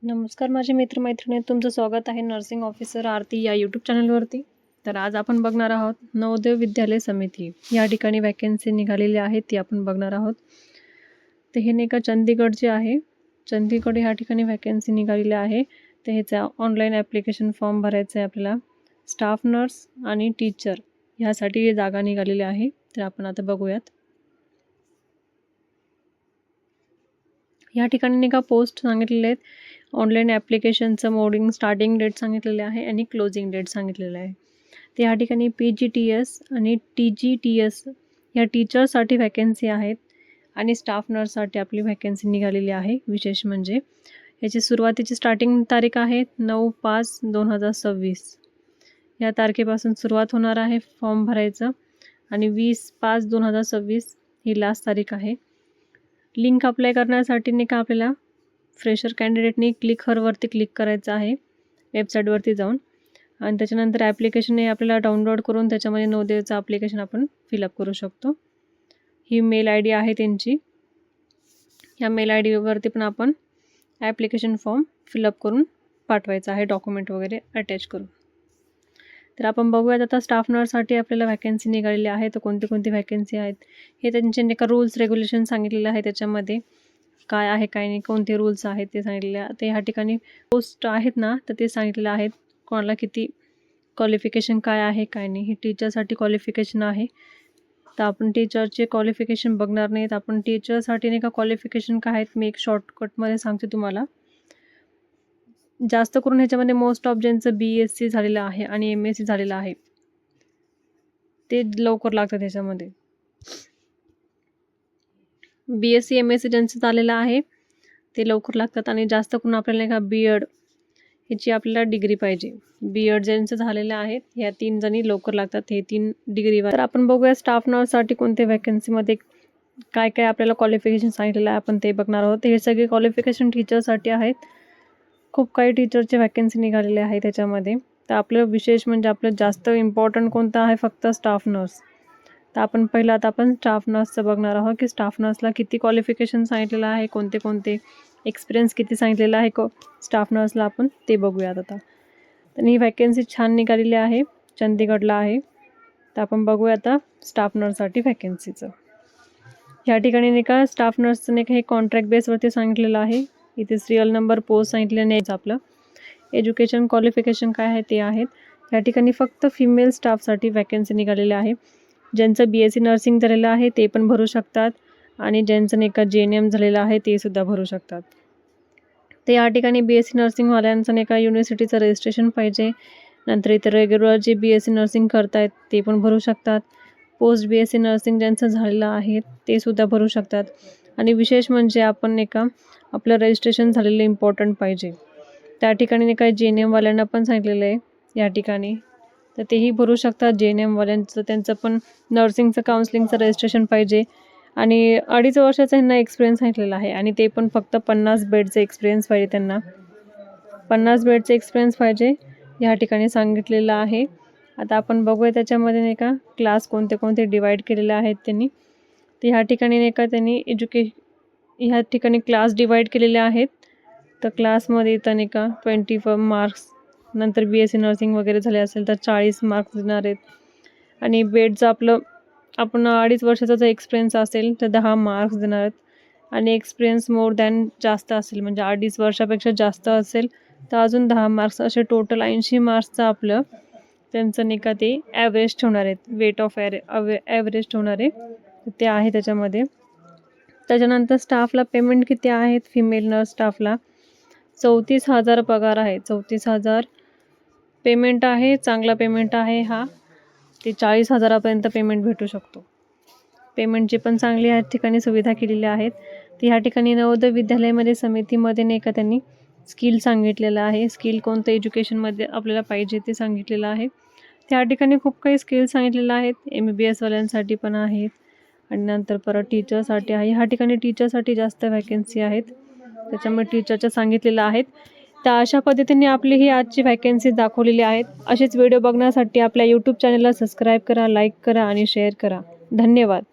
नमस्कार माझे मित्रमैत्रिणी, तुमचं स्वागत आहे नर्सिंग ऑफिसर आरती या यूट्यूब चॅनलवरती. तर आज आपण बघणार आहोत नवोदय विद्यालय समिती या ठिकाणी वॅकन्सी निघालेली आहे ती आपण बघणार आहोत. तर हे नाही का चंदीगड आहे, चंदीगड ह्या ठिकाणी वॅकन्सी निघालेली आहे. तर ह्याचा ऑनलाईन ॲप्लिकेशन फॉर्म भरायचा आहे आपल्याला. स्टाफ नर्स आणि टीचर ह्यासाठी जागा निघालेली आहे. तर आपण आता बघूयात. या ठिकाणी नाही का पोस्ट सांगितलेले आहेत. ऑनलाईन ॲप्लिकेशनचं मोडिंग स्टार्टिंग डेट सांगितलेले आहे आणि क्लोजिंग डेट सांगितलेलं आहे. तर या ठिकाणी PGTS आणि TGTS या टीचरसाठी वॅकन्सी आहेत आणि स्टाफ नर्ससाठी आपली वॅकन्सी निघालेली आहे. विशेष म्हणजे याची सुरुवातीची स्टार्टिंग तारीख आहे 9/5/2026 या तारखेपासून सुरुवात होणार आहे फॉर्म भरायचं आणि 20/5/2026 ही लास्ट तारीख आहे. लिंक अप्लाय करण्यासाठी नाही का आपल्याला फ्रेशर कॅन्डिडेटनी क्लिक हरवरती क्लिक करायचं आहे वेबसाईटवरती जाऊन आणि त्याच्यानंतर ॲप्लिकेशन हे आपल्याला डाउनलोड करून त्याच्यामध्ये नवोदयचं ॲप्लिकेशन आपण फिलअप करू शकतो. ही मेल ID आहे त्यांची. ह्या मेल IDवरती पण आपण ॲप्लिकेशन फॉर्म फिलअप करून पाठवायचा आहे, डॉक्युमेंट वगैरे अटॅच करून. तर आपण बघूयात आता स्टाफ नर्ससाठी आपल्याला वॅकन्सी निघालेली आहे. तर कोणती कोणती वॅकन्सी आहेत हे त्यांचे नाही का रूल्स रेग्युलेशन सांगितलेलं आहे. त्याच्यामध्ये काय आहे काय नाही, कोणते रूल्स आहेत ते सांगितलेले आहे. ते ह्या ठिकाणी पोस्ट आहेत ना, तर ते सांगितलेलं आहेत कोणाला किती क्वालिफिकेशन काय आहे काय नाही. हे टीचरसाठी क्वालिफिकेशन आहे. तर आपण टीचरचे क्वालिफिकेशन बघणार नाहीत. आपण टीचरसाठी नाही का क्वालिफिकेशन काय आहेत मी एक शॉर्टकटमध्ये सांगते तुम्हाला. जास्त करून ह्याच्यामध्ये मोस्ट ऑफ ज्यांचं BSc झालेलं आहे आणि MSc झालेलं आहे ते लवकर लागतात. ह्याच्यामध्ये BSc MSc ज्यांचं झालेलं आहे ते लवकर लागतात आणि जास्त करून आपल्याला नाही का B.Ed ह्याची आपल्याला डिग्री पाहिजे. B.Ed ज्यांचं झालेलं आहे ह्या 3 जणी लवकर लागतात, हे 3 डिग्री. तर आपण बघूया स्टाफ नर्ससाठी कोणत्या वॅकन्सीमध्ये काय काय आपल्याला क्वालिफिकेशन सांगितलेलं आहे आपण ते बघणार आहोत. हे सगळे क्वालिफिकेशन टीचरसाठी आहेत. खूप काही टीचरचे वॅकन्सी निघालेले आहे त्याच्यामध्ये. तर आपलं विशेष म्हणजे आपलं जास्त इम्पॉर्टंट कोणतं आहे, फक्त स्टाफ नर्स. तर आपण पहिलं आता आपण स्टाफ नर्सचं बघणार आहोत की स्टाफ नर्सला किती क्वालिफिकेशन सांगितलेलं आहे, कोणते कोणते एक्सपिरियन्स किती सांगितलेला आहे स्टाफ नर्सला आपण ते बघूयात आता. तर ही वॅकन्सी छान निघालेली आहे, चंदीगडला आहे. तर आपण बघूया आता स्टाफ नर्ससाठी वॅकन्सीचं. ह्या ठिकाणी नाही का स्टाफ नर्सचं नाही का हे कॉन्ट्रॅक्ट बेसवरती सांगितलेलं आहे. इथे सिरियल नंबर पोस्ट सांगितलेलं नाहीच. आपलं एज्युकेशन क्वालिफिकेशन काय आहे ते आहेत. या ठिकाणी फक्त फिमेल स्टाफसाठी वॅकन्सी निघालेली आहे. ज्यांचं BSc नर्सिंग झालेलं आहे ते पण भरू शकतात आणि ज्यांचं नाही का JNM झालेलं आहे ते सुद्धा भरू शकतात. तर या ठिकाणी BSc नर्सिंगवाल्यांचं नाही का युनिव्हर्सिटीचं रजिस्ट्रेशन पाहिजे. नंतर इतर रेग्युलर जे BSc नर्सिंग करतायत ते पण भरू शकतात. पोस्ट BSc नर्सिंग ज्यांचं झालेलं आहे ते सुद्धा भरू शकतात. आणि विशेष म्हणजे आपण नाही का आपलं रजिस्ट्रेशन झालेलं इम्पॉर्टंट पाहिजे. त्या ठिकाणी नाही का JNM-वाल्यांना पण सांगितलेलं आहे या ठिकाणी, तर तेही भरू शकतात. JNM-वाल्यांचं त्यांचं पण नर्सिंगचं काउन्सिलिंगचं रजिस्ट्रेशन पाहिजे आणि 2.5 वर्षाचा ह्यांना एक्सपिरियन्स सांगितलेला आहे आणि ते पण फक्त 50 बेडचं एक्सपिरियन्स पाहिजे त्यांना. 50 बेडचं एक्सपिरियन्स पाहिजे या ठिकाणी सांगितलेलं आहे. आता आपण बघूया त्याच्यामध्ये नाही का क्लास कोणते कोणते डिवाईड केलेले आहेत त्यांनी. तर ह्या ठिकाणी नाही का त्यांनी ह्या ठिकाणी क्लास डिवाईड केलेले आहेत. तर क्लासमध्ये इथं नाही का 24 मार्क्स, नंतर BSc नर्सिंग वगैरे झाले असेल तर 40 मार्क्स देणार आहेत आणि बेडचं आपण 2.5 वर्षाचा जर एक्सपिरियन्स असेल तर 10 मार्क्स देणार आहेत आणि एक्सपिरियन्स मोर दॅन जास्त असेल म्हणजे 2.5 वर्षापेक्षा जास्त असेल तर अजून 10 मार्क्स, असे टोटल 80 मार्क्सचं आपलं त्यांचं नाही का ते ॲव्हरेज ठेवणार आहेत. वेट ऑफ ॲव्हरेज ठेवणार आहे ते आहे त्याच्यामध्ये. त्याच्यानंतर स्टाफला पेमेंट किती आहेत, फिमेल नर्स स्टाफला 34,000 पगार आहे. 34,000 पेमेंट आहे. चांगला पेमेंट आहे हा. ते 40,000पर्यंत पेमेंट भेटू शकतो. पेमेंटची पण चांगली या ठिकाणी सुविधा केलेल्या आहेत. तर ह्या ठिकाणी नवोदय विद्यालयामध्ये समितीमध्ये नाही का त्यांनी स्किल सांगितलेलं आहे. स्किल कोणतं एज्युकेशनमध्ये आपल्याला पाहिजे ते सांगितलेलं आहे. त्या ठिकाणी खूप काही स्किल सांगितलेलं आहेत. MBBS-वाल्यांसाठी पण आहेत आणि नंतर परत टीचरसाठी आहे. ह्या ठिकाणी टीचरसाठी जास्त वॅकन्सी आहेत त्याच्यामुळे टीचरच्या सांगितलेलं आहेत. तर अशा पद्धतीने आपली ही आजची वॅकन्सी दाखवलेली आहेत. असेच व्हिडिओ बघण्यासाठी आपल्या यूट्यूब चॅनलला सबस्क्राईब करा, लाईक करा आणि शेअर करा. धन्यवाद.